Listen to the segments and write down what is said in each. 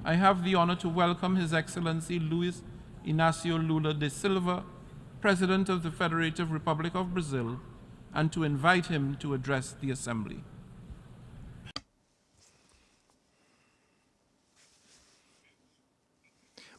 I have the honor to welcome His Excellency Luiz Inácio Lula de Silva, President of the Federative Republic of Brazil, and to invite him to address the Assembly.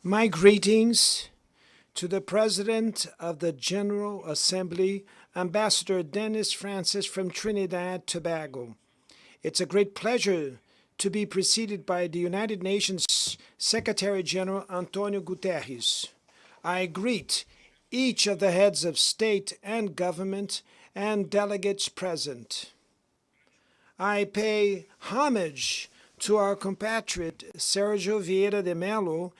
My greetings to the President of the General Assembly, Ambassador Dennis Francis from Trinidad, Tobago. It's a great pleasure to be preceded by the United Nations Secretary General Antonio Guterres. I greet each of the heads of state and government and delegates present. I pay homage to our compatriot Sergio Vieira de Mello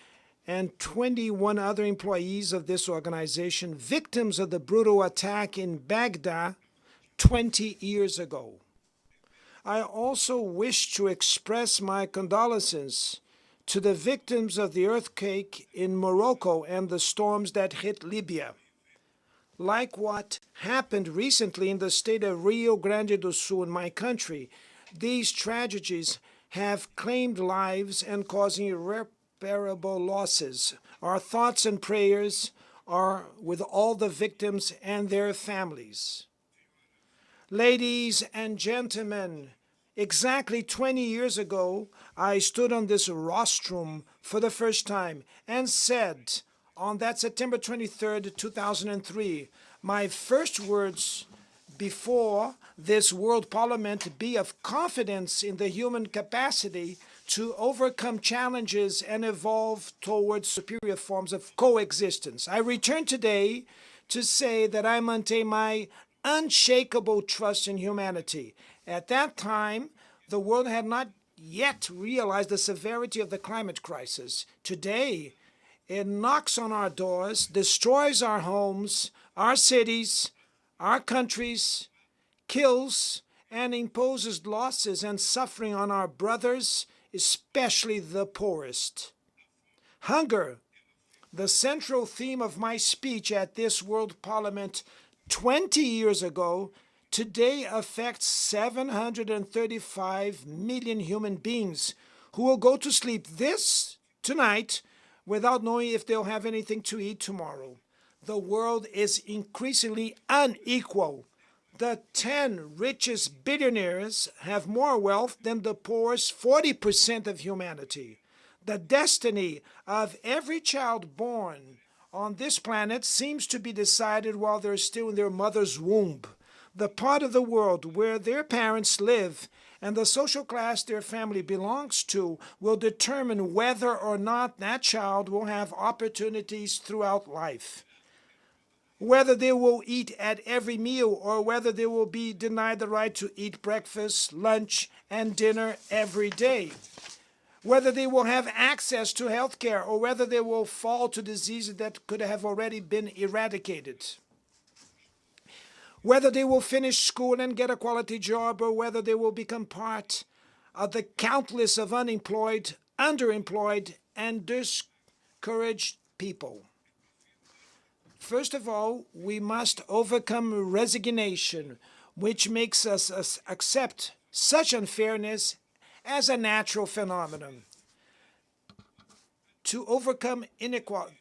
and 21 other employees of this organization, victims of the brutal attack in Baghdad 20 years ago. I also wish to express my condolences to the victims of the earthquake in Morocco and the storms that hit Libya. Like what happened recently in the state of Rio Grande do Sul in my country, these tragedies have claimed lives and causing irreparable losses. Our thoughts and prayers are with all the victims and their families. Ladies and gentlemen, exactly 20 years ago, I stood on this rostrum for the first time and said, on that September 23rd, 2003, my first words before this World Parliament be of confidence in the human capacity to overcome challenges and evolve towards superior forms of coexistence. I return today to say that I maintain my unshakable trust in humanity. At that time, the world had not yet realized the severity of the climate crisis. Today, it knocks on our doors, destroys our homes, our cities, our countries, kills and imposes losses and suffering on our brothers, especially the poorest. Hunger, the central theme of my speech at this World Parliament 20 years ago, today affects 735 million human beings who will go to sleep tonight without knowing if they'll have anything to eat tomorrow. The world is increasingly unequal. The 10 richest billionaires have more wealth than the poorest 40% of humanity. The destiny of every child born on this planet seems to be decided while they're still in their mother's womb. The part of the world where their parents live and the social class their family belongs to will determine whether or not that child will have opportunities throughout life. Whether they will eat at every meal or whether they will be denied the right to eat breakfast, lunch, and dinner every day. Whether they will have access to health care or whether they will fall to diseases that could have already been eradicated. Whether they will finish school and get a quality job or whether they will become part of the countless of unemployed, underemployed, and discouraged people. First of all, we must overcome resignation, which makes us accept such unfairness as a natural phenomenon. To overcome inequality,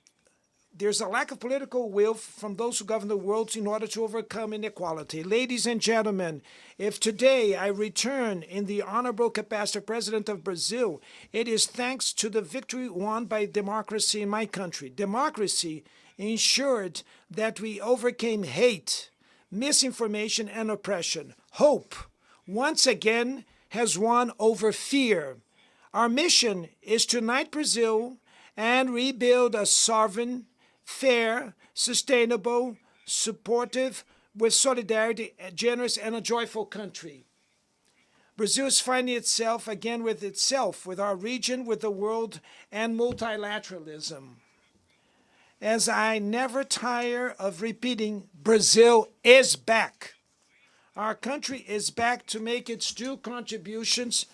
there's a lack of political will from those who govern the world in order to overcome inequality. Ladies and gentlemen, if today I return in the honorable capacity of President of Brazil, it is thanks to the victory won by democracy in my country. Democracy ensured that we overcame hate, misinformation, and oppression. Hope, once again, has won over fear. Our mission is to unite Brazil and rebuild a sovereign, fair, sustainable, supportive, with solidarity, generous, and a joyful country. Brazil is finding itself again with our region, with the world, and multilateralism. As I never tire of repeating, Brazil is back. Our country is back to make its due contributions.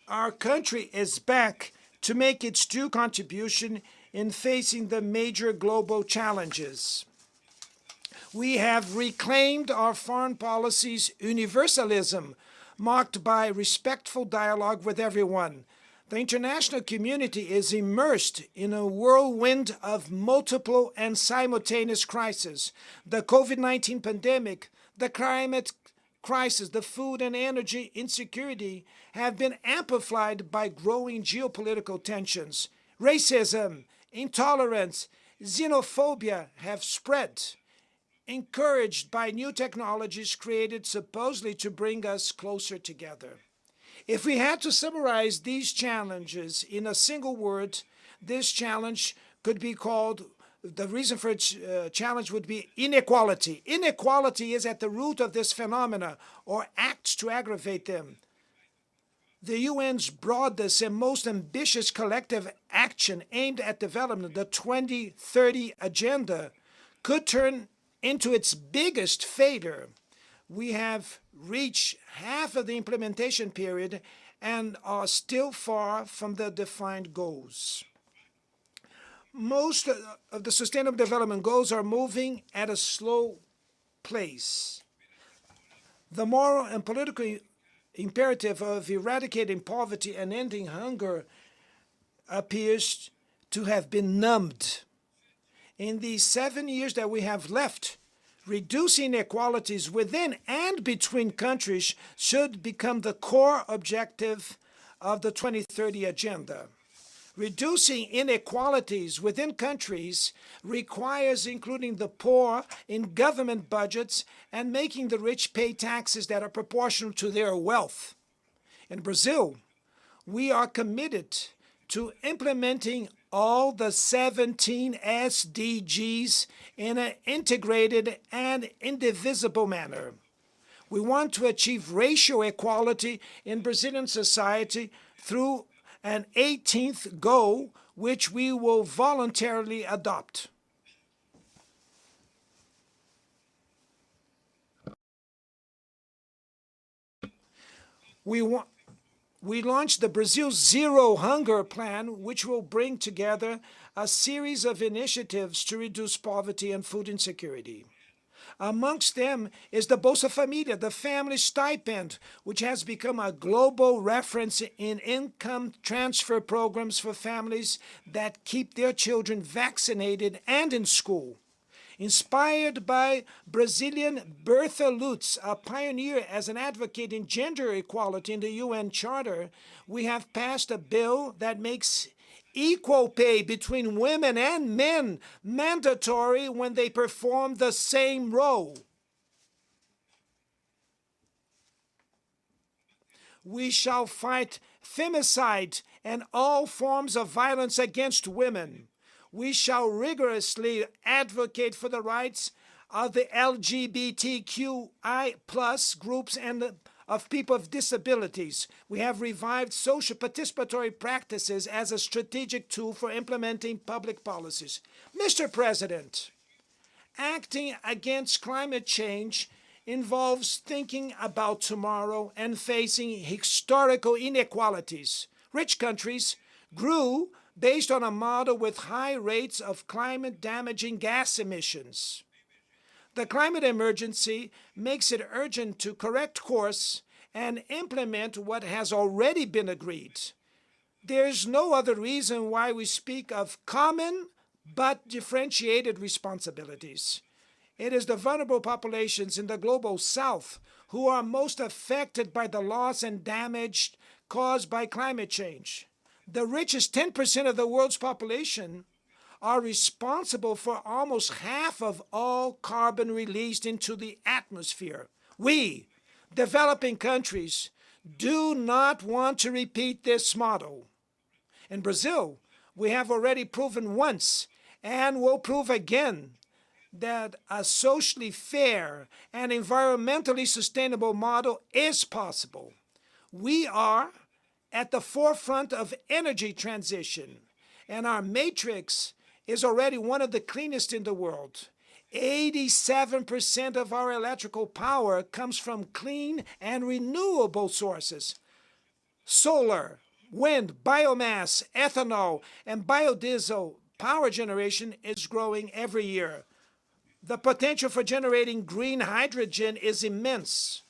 Our country is back to make its due contribution in facing the major global challenges. We have reclaimed our foreign policy's universalism, marked by respectful dialogue with everyone. The international community is immersed in a whirlwind of multiple and simultaneous crises. The COVID-19 pandemic, the climate crisis, the food and energy insecurity have been amplified by growing geopolitical tensions. Racism, intolerance, xenophobia have spread, encouraged by new technologies created supposedly to bring us closer together. If we had to summarize these challenges in a single word, this challenge could be called, the reason for its challenge would be inequality. Inequality is at the root of this phenomena, or acts to aggravate them. The UN's broadest and most ambitious collective action aimed at development, the 2030 Agenda, could turn into its biggest failure. We have reached half of the implementation period and are still far from the defined goals. Most of the Sustainable Development Goals are moving at a slow pace. The moral and political imperative of eradicating poverty and ending hunger appears to have been numbed. In these 7 years that we have left, reducing inequalities within and between countries should become the core objective of the 2030 Agenda. Reducing inequalities within countries requires including the poor in government budgets and making the rich pay taxes that are proportional to their wealth. In Brazil, we are committed to implementing all the 17 SDGs in an integrated and indivisible manner. We want to achieve racial equality in Brazilian society through an 18th goal, which we will voluntarily adopt. We launched the Brazil Zero Hunger Plan, which will bring together a series of initiatives to reduce poverty and food insecurity. Amongst them is the Bolsa Família, the family stipend, which has become a global reference in income transfer programs for families that keep their children vaccinated and in school. Inspired by Brazilian Bertha Lutz, a pioneer as an advocate in gender equality in the UN Charter, we have passed a bill that makes equal pay between women and men mandatory when they perform the same role. We shall fight femicide and all forms of violence against women. We shall rigorously advocate for the rights of the LGBTQI+ groups and of people with disabilities. We have revived social participatory practices as a strategic tool for implementing public policies. Mr. President, acting against climate change involves thinking about tomorrow and facing historical inequalities. Rich countries grew based on a model with high rates of climate-damaging gas emissions. The climate emergency makes it urgent to correct course and implement what has already been agreed. There is no other reason why we speak of common but differentiated responsibilities. It is the vulnerable populations in the global south who are most affected by the loss and damage caused by climate change. The richest 10% of the world's population are responsible for almost half of all carbon released into the atmosphere. We, developing countries, do not want to repeat this model. In Brazil, we have already proven once and will prove again that a socially fair and environmentally sustainable model is possible. We are at the forefront of energy transition, and our matrix is already one of the cleanest in the world. 87% of our electrical power comes from clean and renewable sources. Solar, wind, biomass, ethanol, and biodiesel power generation is growing every year. The potential for generating green hydrogen is immense.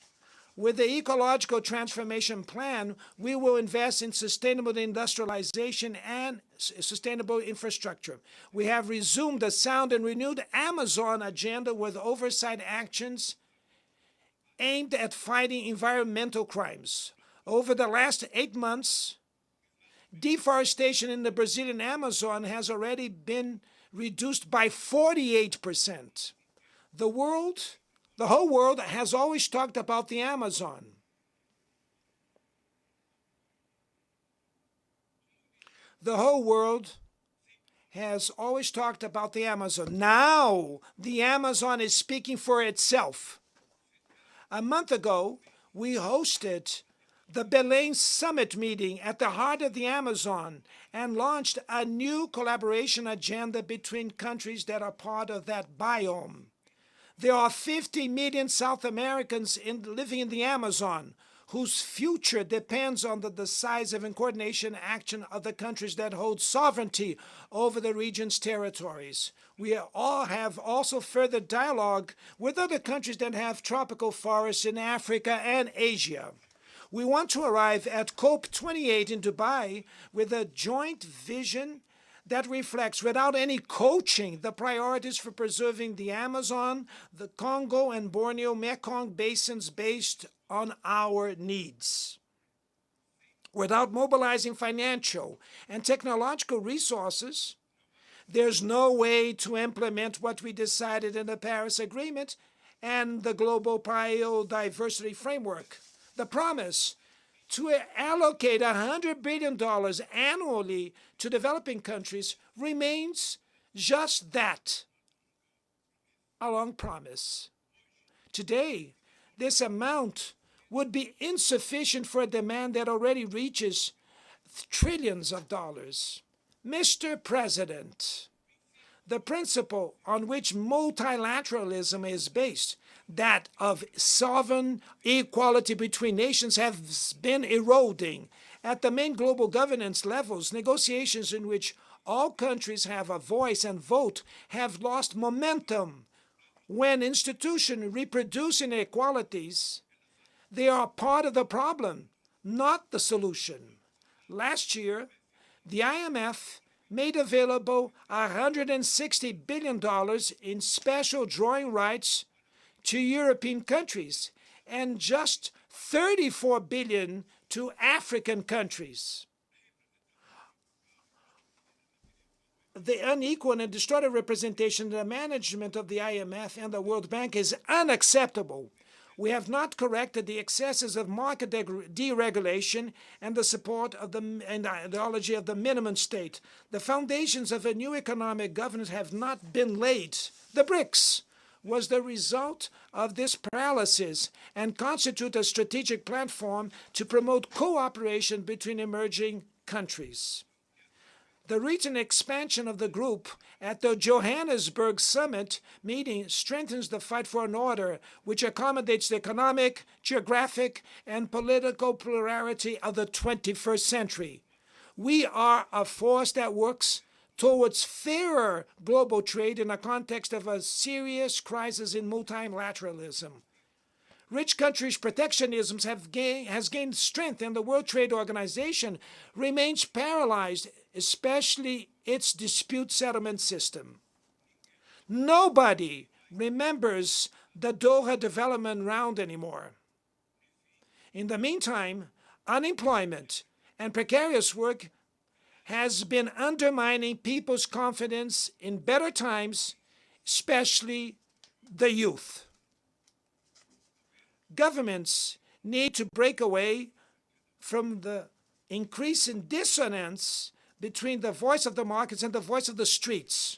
With the ecological transformation plan, we will invest in sustainable industrialization and sustainable infrastructure. We have resumed a sound and renewed Amazon agenda with oversight actions aimed at fighting environmental crimes. Over the last 8 months, deforestation in the Brazilian Amazon has already been reduced by 48%. The whole world has always talked about the Amazon. The whole world has always talked about the Amazon. Now, the Amazon is speaking for itself. A month ago, we hosted the Belém Summit meeting at the heart of the Amazon and launched a new collaboration agenda between countries that are part of that biome. There are 50 million South Americans living in the Amazon whose future depends on the decisive and coordination action of the countries that hold sovereignty over the region's territories. We all have also further dialogue with other countries that have tropical forests in Africa and Asia. We want to arrive at COP28 in Dubai with a joint vision that reflects, without any coaching, the priorities for preserving the Amazon, the Congo and Borneo Mekong basins based on our needs. Without mobilizing financial and technological resources, there's no way to implement what we decided in the Paris Agreement and the Global Biodiversity Framework. The promise to allocate $100 billion annually to developing countries remains just that, a long promise. Today, this amount would be insufficient for a demand that already reaches trillions of dollars. Mr. President, the principle on which multilateralism is based, that of sovereign equality between nations, has been eroding. At the main global governance levels, negotiations in which all countries have a voice and vote have lost momentum. When institutions reproduce inequalities, they are part of the problem, not the solution. Last year, the IMF made available $160 billion in special drawing rights to European countries and just $34 billion to African countries. The unequal and distorted representation of the management of the IMF and the World Bank is unacceptable. We have not corrected the excesses of market deregulation and the support of the ideology of the minimum state. The foundations of a new economic governance have not been laid. The BRICS was the result of this paralysis and constitute a strategic platform to promote cooperation between emerging countries. The recent expansion of the group at the Johannesburg Summit meeting strengthens the fight for an order which accommodates the economic, geographic, and political plurality of the 21st century. We are a force that works towards fairer global trade in the context of a serious crisis in multilateralism. Rich countries' protectionism has gained strength, and the World Trade Organization remains paralyzed, especially its dispute settlement system. Nobody remembers the Doha Development Round anymore. In the meantime, unemployment and precarious work has been undermining people's confidence in better times, especially the youth. Governments need to break away from the increasing dissonance between the voice of the markets and the voice of the streets.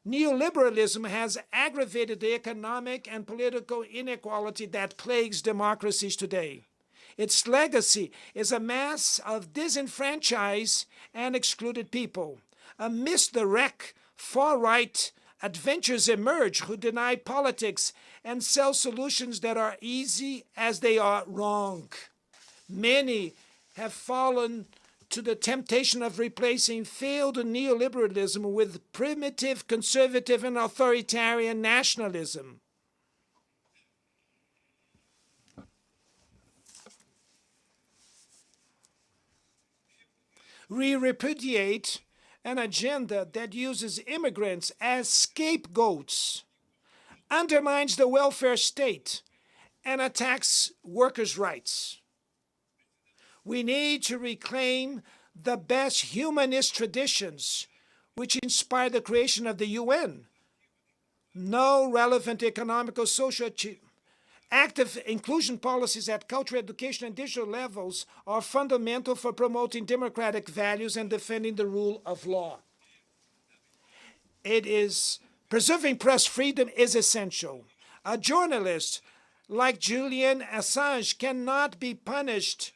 Neoliberalism has aggravated the economic and political inequality that plagues democracies today. Its legacy is a mass of disenfranchised and excluded people. Amidst the wreck, far-right adventures emerge who deny politics and sell solutions that are easy as they are wrong. Many have fallen to the temptation of replacing failed neoliberalism with primitive, conservative, and authoritarian nationalism. We repudiate an agenda that uses immigrants as scapegoats, undermines the welfare state, and attacks workers' rights. We need to reclaim the best humanist traditions which inspired the creation of the UN. No relevant economical, social, active inclusion policies at cultural, education, and digital levels are fundamental for promoting democratic values and defending the rule of law. Preserving press freedom is essential. A journalist like Julian Assange cannot be punished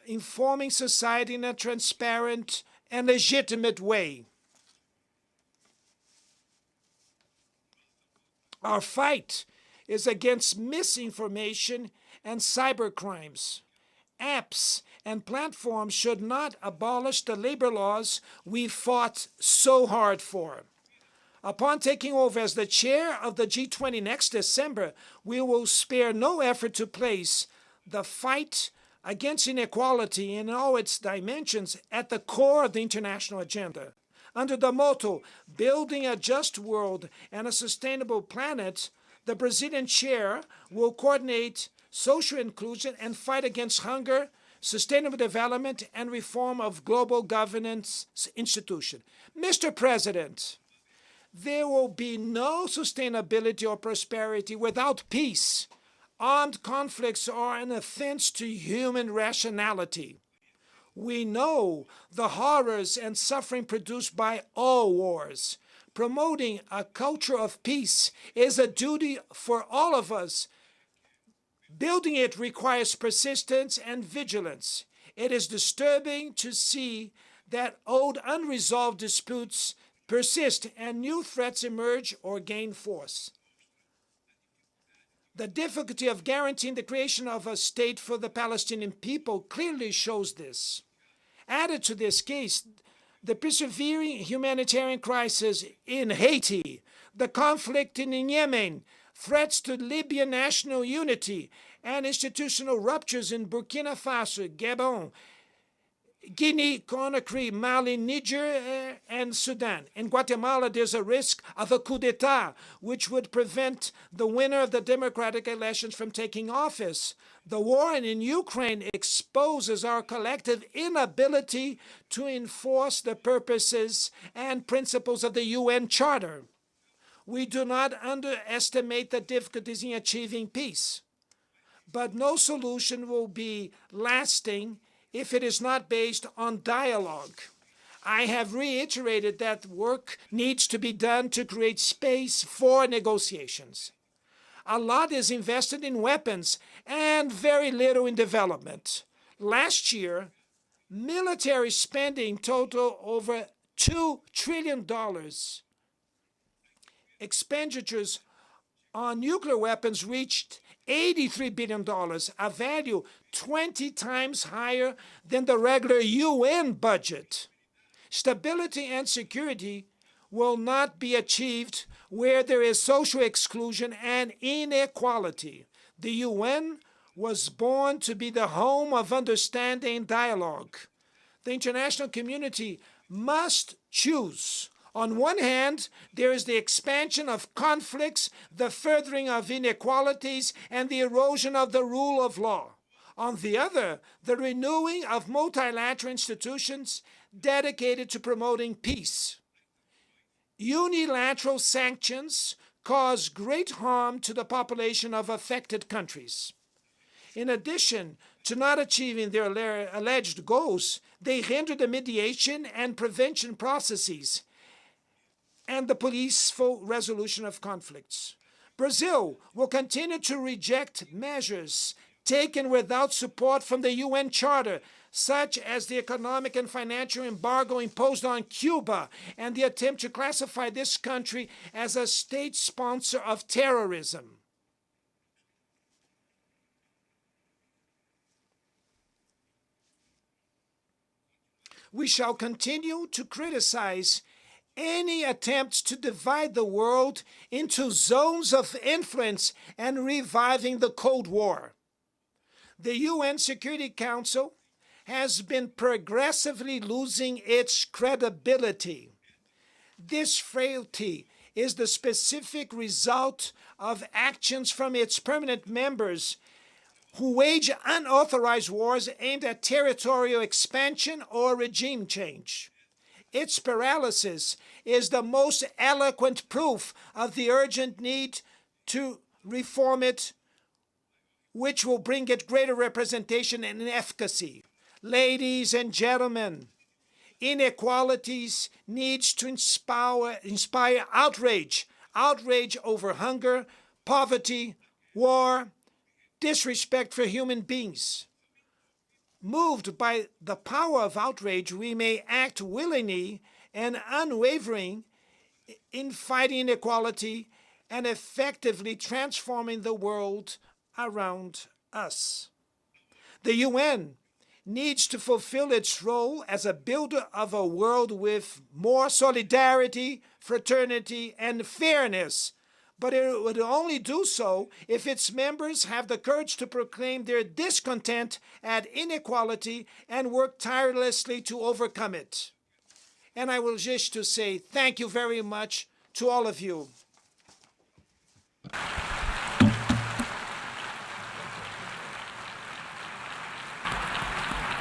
informing society in a transparent and legitimate way. Our fight is against misinformation and cybercrimes. Apps and platforms should not abolish the labor laws we fought so hard for. Upon taking over as the chair of the G20 next December, we will spare no effort to place the fight against inequality in all its dimensions at the core of the international agenda. Under the motto, Building a Just World and a Sustainable Planet, the Brazilian chair will coordinate social inclusion and fight against hunger, sustainable development, and reform of global governance institutions. Mr. President, there will be no sustainability or prosperity without peace. Armed conflicts are an offense to human rationality. We know the horrors and suffering produced by all wars. Promoting a culture of peace is a duty for all of us. Building it requires persistence and vigilance. It is disturbing to see that old unresolved disputes persist and new threats emerge or gain force. The difficulty of guaranteeing the creation of a state for the Palestinian people clearly shows this. Added to this case, the persevering humanitarian crisis in Haiti, the conflict in Yemen, threats to Libyan national unity, and institutional ruptures in Burkina Faso, Gabon, Guinea, Conakry, Mali, Niger, and Sudan. In Guatemala, there's a risk of a coup d'etat, which would prevent the winner of the democratic elections from taking office. The war in Ukraine exposes our collective inability to enforce the purposes and principles of the UN Charter. We do not underestimate the difficulties in achieving peace, but no solution will be lasting if it is not based on dialogue. I have reiterated that work needs to be done to create space for negotiations. A lot is invested in weapons and very little in development. Last year, military spending totaled over $2 trillion. Expenditures on nuclear weapons reached $83 billion, a value 20 times higher than the regular UN budget. Stability and security will not be achieved where there is social exclusion and inequality. The UN was born to be the home of understanding and dialogue. The international community must choose. On one hand, there is the expansion of conflicts, the furthering of inequalities, and the erosion of the rule of law. On the other, the renewing of multilateral institutions dedicated to promoting peace. Unilateral sanctions cause great harm to the population of affected countries. In addition to not achieving their alleged goals, they hinder the mediation and prevention processes and the peaceful resolution of conflicts. Brazil will continue to reject measures taken without support from the UN Charter, such as the economic and financial embargo imposed on Cuba and the attempt to classify this country as a state sponsor of terrorism. We shall continue to criticize any attempts to divide the world into zones of influence and reviving the Cold War. The UN Security Council has been progressively losing its credibility. This frailty is the specific result of actions from its permanent members who wage unauthorized wars aimed at territorial expansion or regime change. Its paralysis is the most eloquent proof of the urgent need to reform it, which will bring it greater representation and efficacy. Ladies and gentlemen, inequalities needs to inspire outrage over hunger, poverty, war, disrespect for human beings. Moved by the power of outrage, we may act willingly and unwavering in fighting inequality and effectively transforming the world around us. The UN needs to fulfill its role as a builder of a world with more solidarity, fraternity, and fairness. But it would only do so if its members have the courage to proclaim their discontent at inequality and work tirelessly to overcome it. And I will just to say thank you very much to all of you.